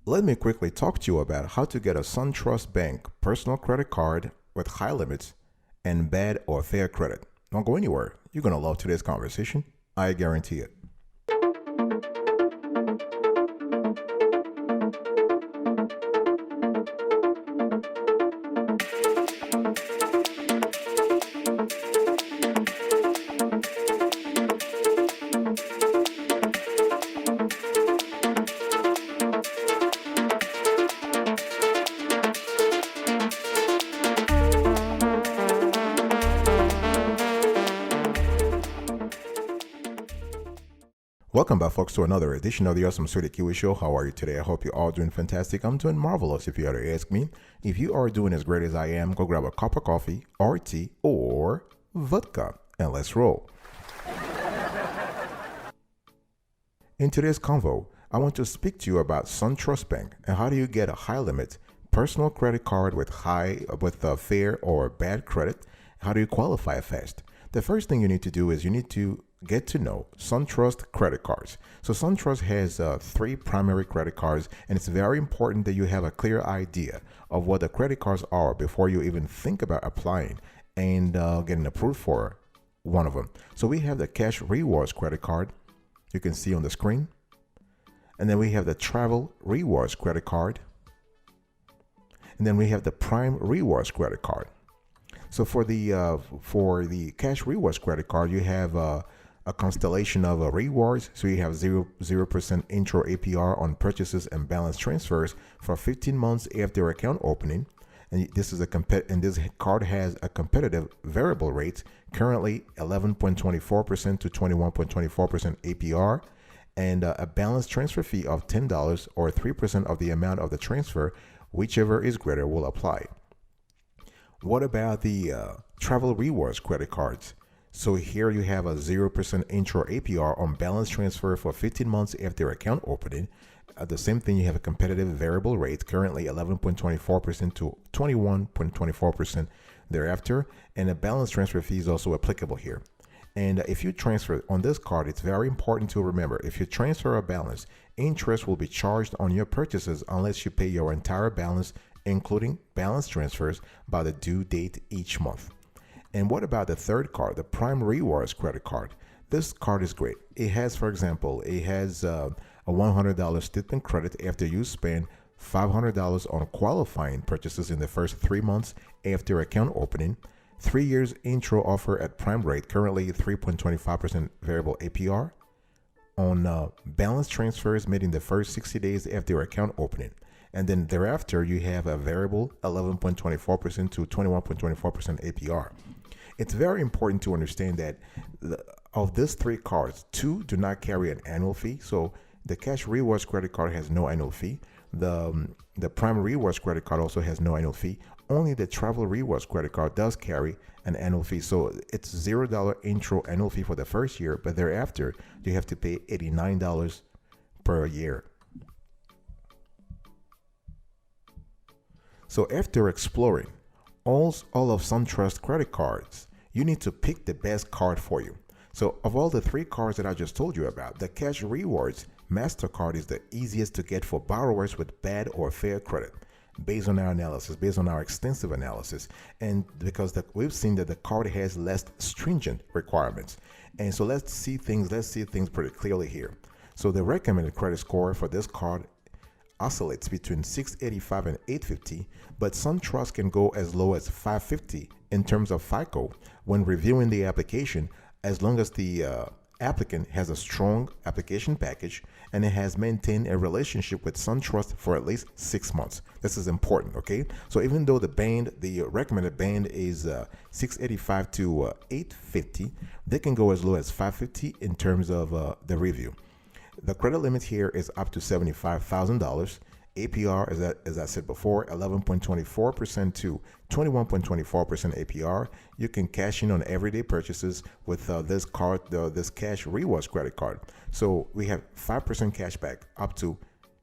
Let me quickly talk to you about how to get a SunTrust Bank personal credit card with high limits and bad or fair credit. Don't go anywhere. You're going to love today's conversation. I guarantee it. Welcome back, folks, to another edition of the Awesome Sweetie Kiwi Show. How are you today? I hope you're all doing fantastic. I'm doing marvelous, if you had to ask me. If you are doing as great as I am, go grab a cup of coffee or tea or vodka and let's roll. In today's convo, I want to speak to you about Suntrust Bank and how do you get a high limit personal credit card with fair or bad credit. How do you qualify fast? The first thing you need to do is you need to get to know SunTrust credit cards. So SunTrust has three primary credit cards, and it's very important that you have a clear idea of what the credit cards are before you even think about applying and getting approved for one of them. So we have the Cash Rewards credit card, you can see on the screen. And then we have the Travel Rewards credit card. And then we have the Prime Rewards credit card. So for the Cash Rewards credit card, you have a constellation of rewards. So you have 0% intro APR on purchases and balance transfers for 15 months after account opening. And this card has a competitive variable rate, currently 11.24% to 21.24% APR, and a balance transfer fee of $10 or 3% of the amount of the transfer, whichever is greater will apply. What about the Travel Rewards credit cards? So here you have a 0% intro APR on balance transfer for 15 months after account opening. The same thing, you have a competitive variable rate, currently 11.24% to 21.24% thereafter, and a balance transfer fee is also applicable here. And if you transfer on this card, it's very important to remember, if you transfer a balance, interest will be charged on your purchases unless you pay your entire balance, including balance transfers, by the due date each month. And what about the third card, the Prime Rewards credit card? This card is great. It has, for example, it has a $100 statement credit after you spend $500 on qualifying purchases in the first 3 months after account opening. 3 years intro offer at prime rate, currently 3.25% variable APR on balance transfers made in the first 60 days after account opening. And then thereafter, you have a variable 11.24% to 21.24% APR. It's very important to understand that of these three cards, two do not carry an annual fee. So the Cash Rewards credit card has no annual fee. The Prime Rewards credit card also has no annual fee. Only the Travel Rewards credit card does carry an annual fee. So it's $0 intro annual fee for the first year, but thereafter you have to pay $89 per year. So after exploring all of SunTrust credit cards, you need to pick the best card for you. So of all the three cards that I just told you about, the Cash Rewards Mastercard is the easiest to get for borrowers with bad or fair credit, based on our analysis, based on our extensive analysis, and because we've seen that the card has less stringent requirements. And so let's see things pretty clearly here. So the recommended credit score for this card oscillates between 685 and 850, but SunTrust can go as low as 550 in terms of FICO when reviewing the application, as long as the applicant has a strong application package and it has maintained a relationship with SunTrust for at least 6 months. This is important, okay? So even though the recommended band is 685 to 850, they can go as low as 550 in terms of the review. The credit limit here is up to $75,000. APR, as I said before, 11.24% to 21.24% APR. You can cash in on everyday purchases with this card, this Cash Rewards credit card. So we have 5% cash back up to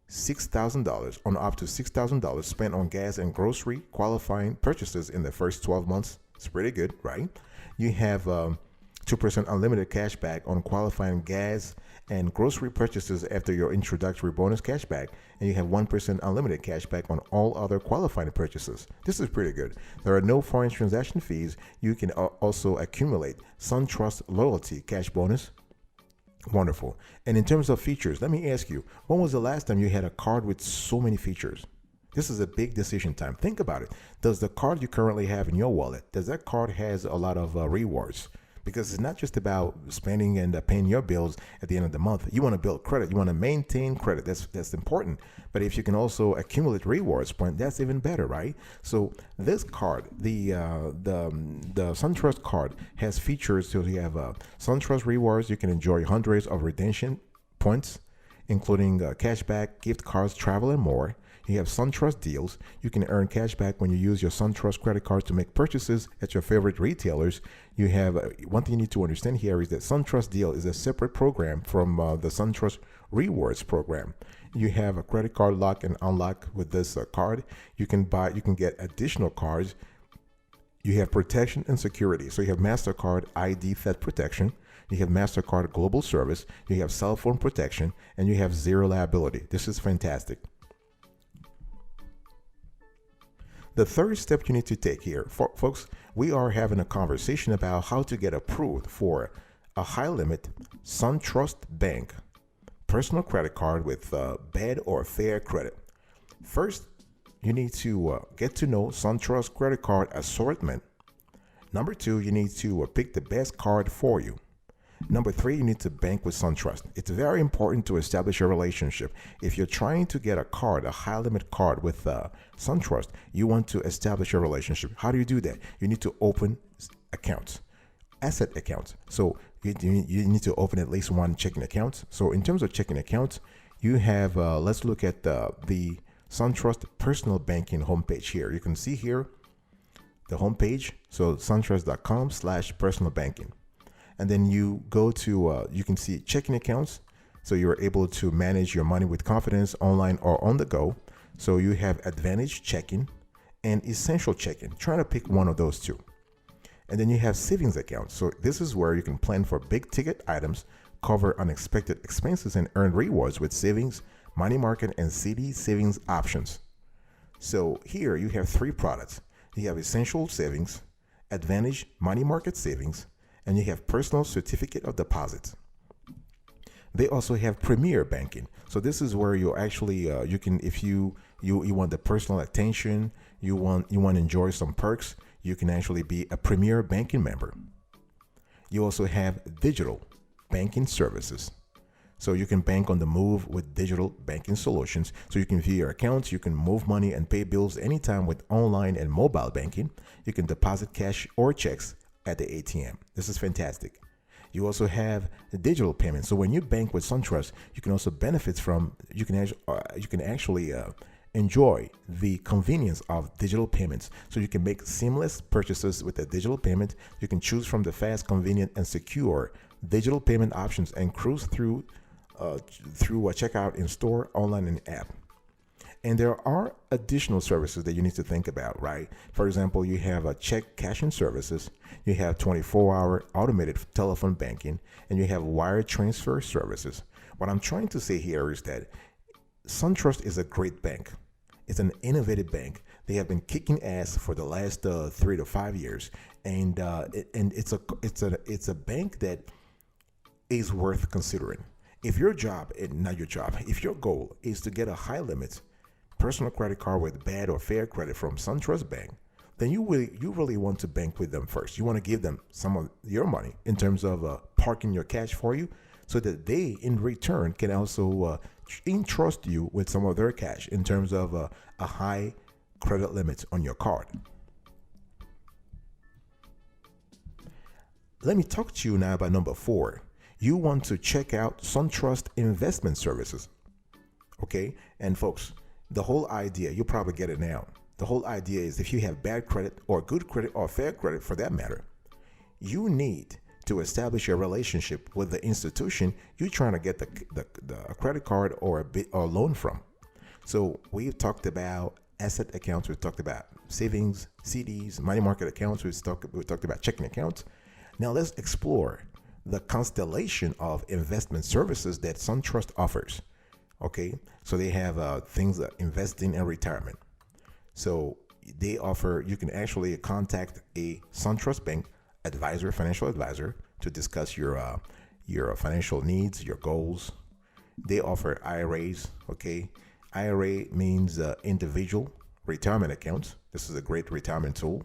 $6,000 on up to $6,000 spent on gas and grocery qualifying purchases in the first 12 months. It's pretty good, right? You have 2% unlimited cash back on qualifying gas and grocery purchases after your introductory bonus cashback, and you have 1% unlimited cashback on all other qualifying purchases. This is pretty good. There are no foreign transaction fees. You can also accumulate SunTrust loyalty cash bonus. Wonderful. And in terms of features, let me ask you, when was the last time you had a card with so many features? This is a big decision time. Think about it. Does the card you currently have in your wallet, does that card has a lot of rewards? Because it's not just about spending and paying your bills at the end of the month. You want to build credit. You want to maintain credit. That's important. But if you can also accumulate rewards point, that's even better, right? So this card, the SunTrust card, has features. So you have SunTrust rewards. You can enjoy hundreds of redemption points, including cashback, gift cards, travel, and more. You have SunTrust deals. You can earn cash back when you use your SunTrust credit card to make purchases at your favorite retailers. You have one thing you need to understand here is that SunTrust deal is a separate program from the SunTrust rewards program. You have a credit card lock and unlock with this card. You can get additional cards. You have protection and security. So you have Mastercard ID theft protection. You have Mastercard global service. You have cell phone protection, and you have zero liability. This is fantastic. The third step you need to take here, folks, we are having a conversation about how to get approved for a high limit SunTrust Bank personal credit card with bad or fair credit. First, you need to get to know SunTrust credit card assortment. Number two, you need to pick the best card for you. Number three, you need to bank with SunTrust. It's very important to establish a relationship. If you're trying to get a card, a high limit card with SunTrust, you want to establish a relationship. How do you do that? You need to open accounts, asset accounts. So you need to open at least one checking account. So in terms of checking accounts, you have, let's look at the SunTrust personal banking homepage here. You can see here the homepage. So suntrust.com/personal banking. And then you go to, you can see checking accounts. So you're able to manage your money with confidence online or on the go. So you have Advantage checking and Essential checking. Try to pick one of those two. And then you have savings accounts. So this is where you can plan for big ticket items, cover unexpected expenses, and earn rewards with savings, money market, and CD savings options. So here you have three products. You have Essential savings, Advantage money market savings, and you have personal certificate of deposit. They also have premier banking. So this is where you actually you can, if you want the personal attention, you want to enjoy some perks, you can actually be a premier banking member. You also have digital banking services. So you can bank on the move with digital banking solutions. So you can view your accounts, you can move money and pay bills anytime with online and mobile banking. You can deposit cash or checks at the ATM. This is fantastic. You also have the digital payments. So when you bank with SunTrust, you can also benefit from, you can actually enjoy the convenience of digital payments. So you can make seamless purchases with a digital payment. You can choose from the fast, convenient, and secure digital payment options and cruise through a checkout in store, online, and app. And there are additional services that you need to think about, right? For example, you have a check cashing services, you have 24-hour automated telephone banking, and you have wire transfer services. What I'm trying to say here is that SunTrust is a great bank. It's an innovative bank. They have been kicking ass for the last 3 to 5 years, and it's a bank that is worth considering. If your goal is to get a high limit personal credit card with bad or fair credit from SunTrust Bank, then you really want to bank with them first. You want to give them some of your money in terms of parking your cash for you, so that they in return can also entrust you with some of their cash in terms of a high credit limit on your card. Let me talk to you now about number 4. You want to check out SunTrust investment services. Okay, and folks, the whole idea, you probably get it now. The whole idea is if you have bad credit or good credit or fair credit for that matter, you need to establish a relationship with the institution you're trying to get the credit card or a loan from. So we've talked about asset accounts, we've talked about savings, CDs, money market accounts, we've talked about checking accounts. Now let's explore the constellation of investment services that SunTrust offers. Okay, so they have things like investing and retirement. So they offer, you can actually contact a SunTrust Bank advisor, financial advisor, to discuss your financial needs, your goals. They offer IRAs. Okay, IRA means individual retirement accounts. This is a great retirement tool.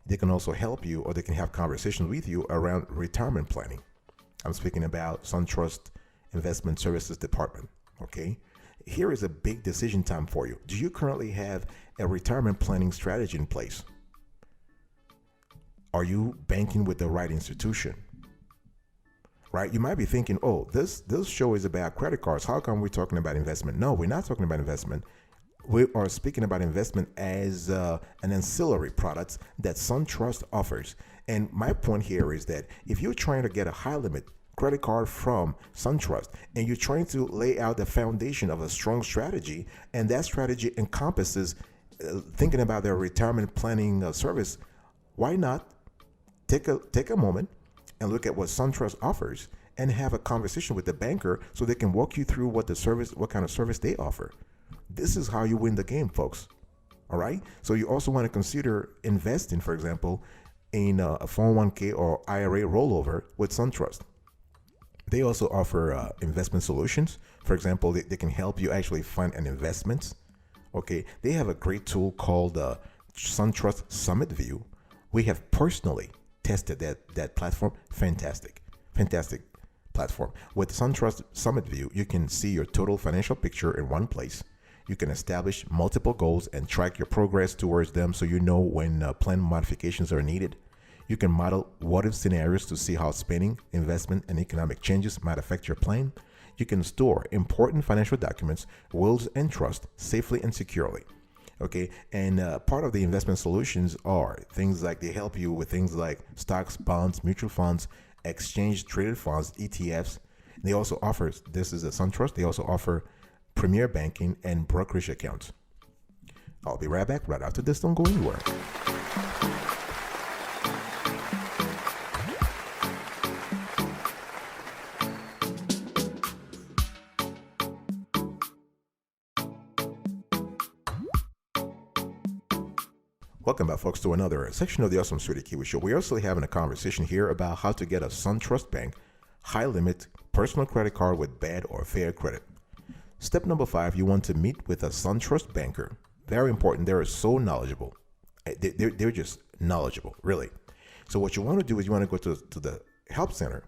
They can also help you, or they can have conversations with you around retirement planning. I'm speaking about SunTrust Investment Services Department. Okay, here is a big decision time for you. Do you currently have a retirement planning strategy in place? Are you banking with the right institution? Right? You might be thinking, oh, this show is about credit cards. How come we're talking about investment? No, we're not talking about investment. We are speaking about investment as an ancillary product that SunTrust offers. And my point here is that if you're trying to get a high limit credit card from SunTrust and you're trying to lay out the foundation of a strong strategy, and that strategy encompasses thinking about their retirement planning service, why not take a moment and look at what SunTrust offers and have a conversation with the banker so they can walk you through what kind of service they offer. This is how you win the game, folks. All right. So you also want to consider investing, for example, in a 401k or IRA rollover with SunTrust. They also offer investment solutions. For example, they can help you actually find an investment. Okay. They have a great tool called SunTrust Summit View. We have personally tested that platform. Fantastic platform. With SunTrust Summit View, you can see your total financial picture in one place. You can establish multiple goals and track your progress towards them, so you know when plan modifications are needed. You can model what-if scenarios to see how spending, investment, and economic changes might affect your plan. You can store important financial documents, wills, and trust safely and securely. Okay, and part of the investment solutions are things like they help you with things like stocks, bonds, mutual funds, exchange traded funds, ETFs. They also offer, this is a SunTrust, they also offer premier banking and brokerage accounts. I'll be right back right after this. Don't go anywhere. Welcome back, folks, to another section of the Awesome Sweetie Kiwi Show. We're also having a conversation here about how to get a SunTrust Bank high-limit personal credit card with bad or fair credit. Step number 5, you want to meet with a SunTrust banker. Very important. They're so knowledgeable. They're just knowledgeable, really. So what you want to do is you want to go to the help center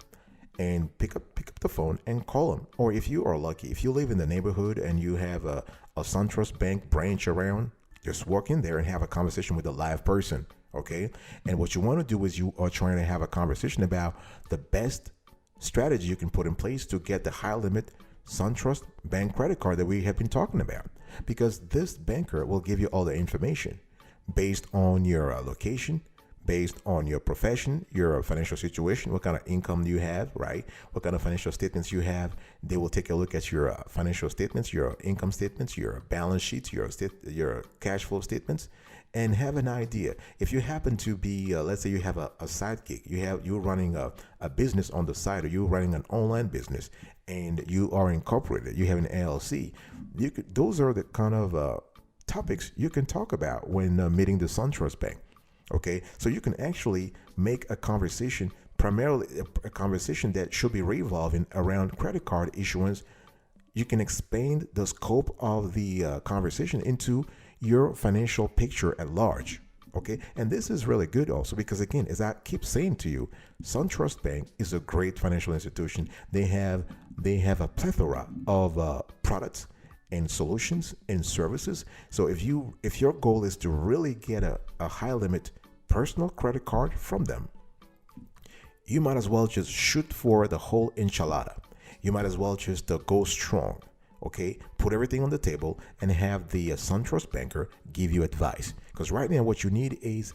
and pick up the phone and call them. Or if you are lucky, if you live in the neighborhood and you have a SunTrust Bank branch around, just walk in there and have a conversation with a live person, okay? And what you want to do is you are trying to have a conversation about the best strategy you can put in place to get the high limit SunTrust Bank credit card that we have been talking about. Because this banker will give you all the information based on your location, based on your profession, your financial situation, what kind of income you have, right? What kind of financial statements you have. They will take a look at your financial statements, your income statements, your balance sheets, your cash flow statements, and have an idea. If you happen to be, let's say you have a side gig, you're running a business on the side, or you're running an online business, and you are incorporated, you have an LLC. Those are the kind of topics you can talk about when meeting the SunTrust Bank. Okay, so you can actually make a conversation, primarily a conversation that should be revolving around credit card issuance. You can expand the scope of the conversation into your financial picture at large. Okay, and this is really good also because, again, as I keep saying to you, SunTrust Bank is a great financial institution. They have a plethora of products and solutions and services. So if your goal is to really get a high limit personal credit card from them, you might as well just shoot for the whole enchilada. You might as well just go strong. Okay, put everything on the table and have the SunTrust banker give you advice. Because right now, what you need is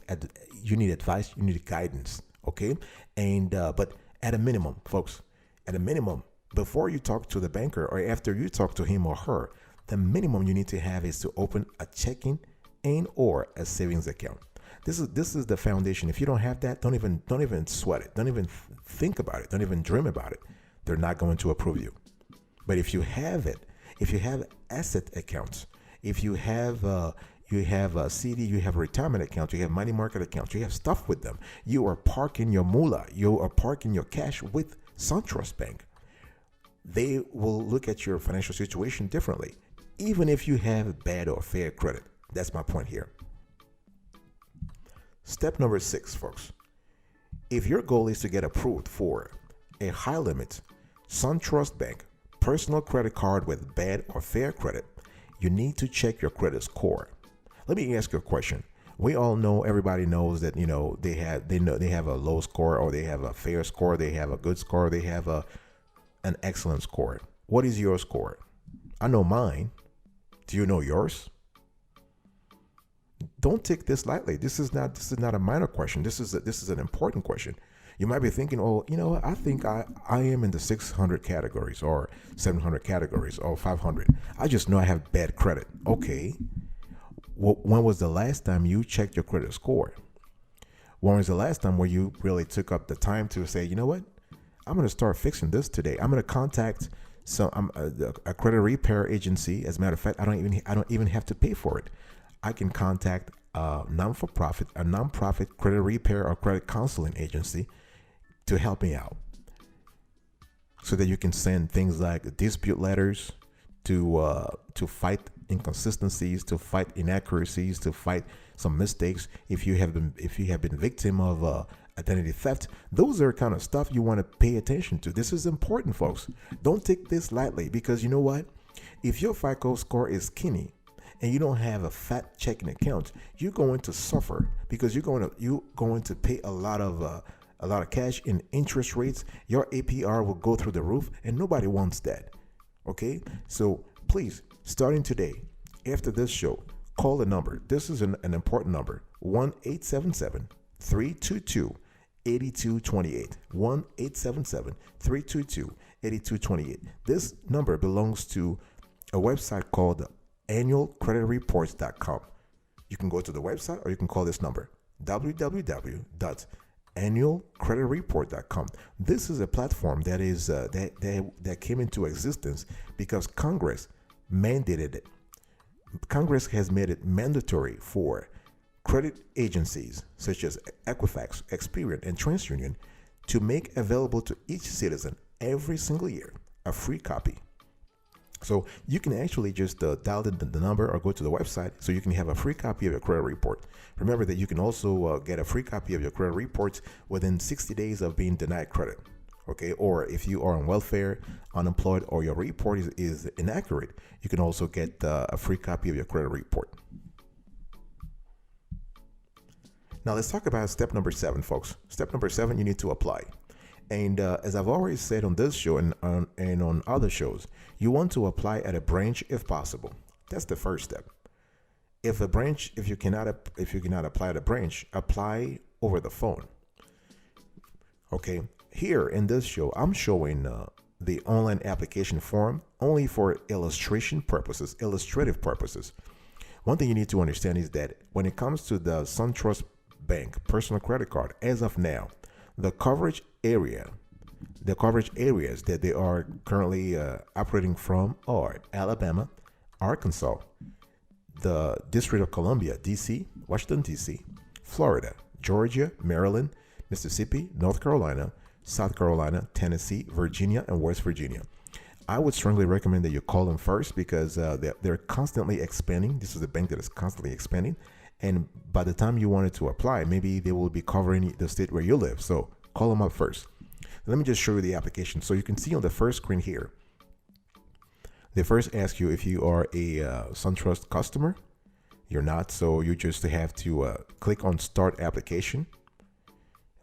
you need advice, you need guidance. Okay, and but at a minimum, folks, at a minimum, before you talk to the banker or after you talk to him or her, the minimum you need to have is to open a checking and or a savings account. This is the foundation. If you don't have that, don't even sweat it. Don't even think about it, don't even dream about it, they're not going to approve you. But if you have it, if you have asset accounts, if you have a CD, you have a retirement account, you have money market accounts, you have stuff with them, you are parking your moolah, you are parking your cash with Suntrust Bank, they will look at your financial situation differently, even if you have bad or fair credit. That's my point here. Step number 6, folks. If your goal is to get approved for a high limit SunTrust Bank personal credit card with bad or fair credit, you need to check your credit score. Let me ask you a question. We all know, everybody knows that, they have a low score, or they have a fair score, they have a good score, they have an excellent score. What is your score? I know mine. Do you know yours? Don't take this lightly. This is not a minor question. This is an important question. You might be thinking, oh, I think I am in the 600 categories or 700 categories or 500. I just know I have bad credit. Okay. When was the last time you checked your credit score? When was the last time where you really took up the time to say, you know what? I'm going to start fixing this today. I'm going to contact a credit repair agency. As a matter of fact, I don't even have to pay for it. I can contact a nonprofit credit repair or credit counseling agency to help me out, so that you can send things like dispute letters to fight inconsistencies, to fight inaccuracies, to fight some mistakes. If you have been victim of identity theft, those are kind of stuff you want to pay attention to. This is important, folks. Don't take this lightly, because you know what? If your FICO score is skinny and you don't have a fat checking account, you're going to suffer, because you're going to pay a lot of cash in interest rates. Your APR will go through the roof, and nobody wants that. Okay, so please, starting today, after this show, call the number. This is an important number: 1-877-322-8228. 1-877-322-8228. This number belongs to a website called annualcreditreports.com. You can go to the website, or you can call this number: www.annualcreditreport.com. This is a platform that is that came into existence because Congress mandated it. Congress has made it mandatory for credit agencies such as Equifax, Experian, and TransUnion to make available to each citizen every single year a free copy. So you can actually just dial the number or go to the website so you can have a free copy of your credit report. Remember that you can also get a free copy of your credit reports within 60 days of being denied credit. Okay, or if you are on welfare, unemployed, or your report is inaccurate, you can also get a free copy of your credit report. Now let's talk about step number 7, folks. Step number 7, you need to apply. And as I've already said on this show and on other shows, you want to apply at a branch if possible. That's the first step. If you cannot apply at a branch, apply over the phone. Okay, here in this show, I'm showing the online application form only for illustrative purposes. One thing you need to understand is that when it comes to the SunTrust Bank personal credit card, as of now, the coverage areas that they are currently operating from are Alabama, Arkansas, the District of Columbia, DC, Washington, DC, Florida, Georgia, Maryland, Mississippi, North Carolina, South Carolina, Tennessee, Virginia, and West Virginia. I would strongly recommend that you call them first, because they're constantly expanding. This is a bank that is constantly expanding. And by the time you wanted to apply, maybe they will be covering the state where you live. So call them up first. Let me just show you the application. So you can see on the first screen here, they first ask you if you are a SunTrust customer. You're not, so you just have to click on Start Application.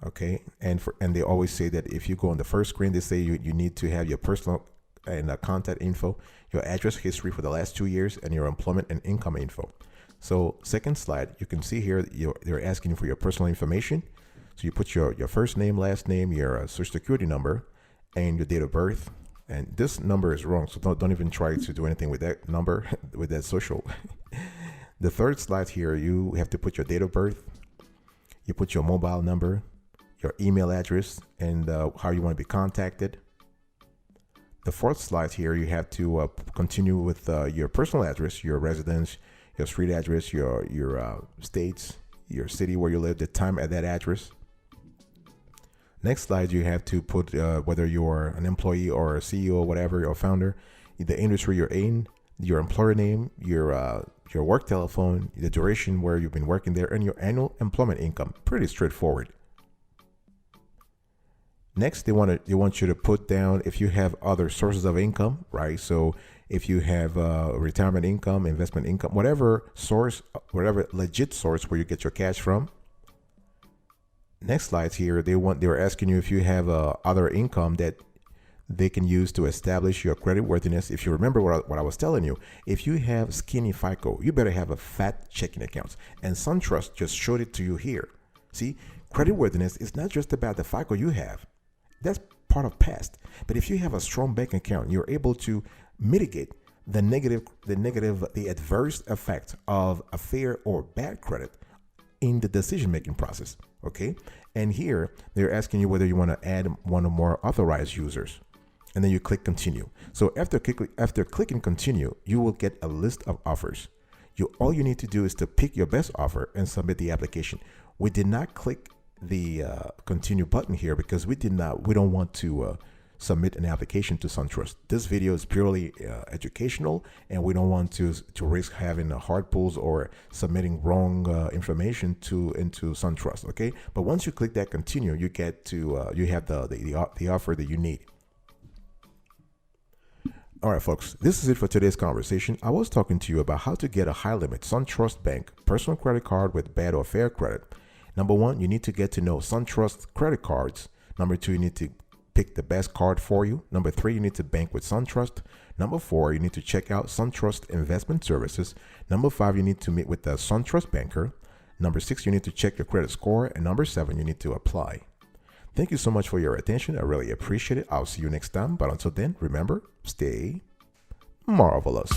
Okay, and they always say that if you go on the first screen, they say you need to have your personal and contact info, your address history for the last 2 years, and your employment and income info. So second slide, you can see here they're asking for your personal information. So you put your first name, last name, your social security number, and your date of birth. And this number is wrong, so don't even try to do anything with that number, with that social. The third slide here, you have to put your date of birth. You put your mobile number, your email address, and how you want to be contacted. The fourth slide here, you have to continue with your personal address, your residence, your street address, your states, your city where you live, the time at that address. Next slide, you have to put whether you're an employee or a CEO, whatever, or founder, the industry you're in, your employer name, your work telephone, the duration where you've been working there, and your annual employment income. Pretty straightforward. Next, they want you to put down if you have other sources of income, right? So if you have retirement income, investment income, whatever source, whatever legit source where you get your cash from. Next slides here, they're asking you if you have other income that they can use to establish your credit worthiness. If you remember what I was telling you, if you have skinny FICO, you better have a fat checking account. And SunTrust just showed it to you here. See, credit worthiness is not just about the FICO you have. That's part of past. But if you have a strong bank account, you're able to mitigate the adverse effect of a fair or bad credit in the decision-making process. Okay, and here they're asking you whether you want to add one or more authorized users, and then you click continue. So after clicking continue, you will get a list of offers. All you need to do is to pick your best offer and submit the application. We did not click the continue button here because we don't want to submit an application to SunTrust. This video is purely educational, and we don't want to risk having hard pulls or submitting wrong information into SunTrust. Okay, but once you click that continue, you get to you have the offer that you need. All right, folks, this is it for today's conversation. I was talking to you about how to get a high limit SunTrust Bank personal credit card with bad or fair credit. Number one, you need to get to know SunTrust credit cards. Number two, you need to pick the best card for you. Number three, you need to bank with SunTrust. Number four, you need to check out SunTrust Investment Services. Number five, you need to meet with the SunTrust banker. Number six, you need to check your credit score. And number seven, you need to apply. Thank you so much for your attention. I really appreciate it. I'll see you next time. But until then, remember, stay marvelous.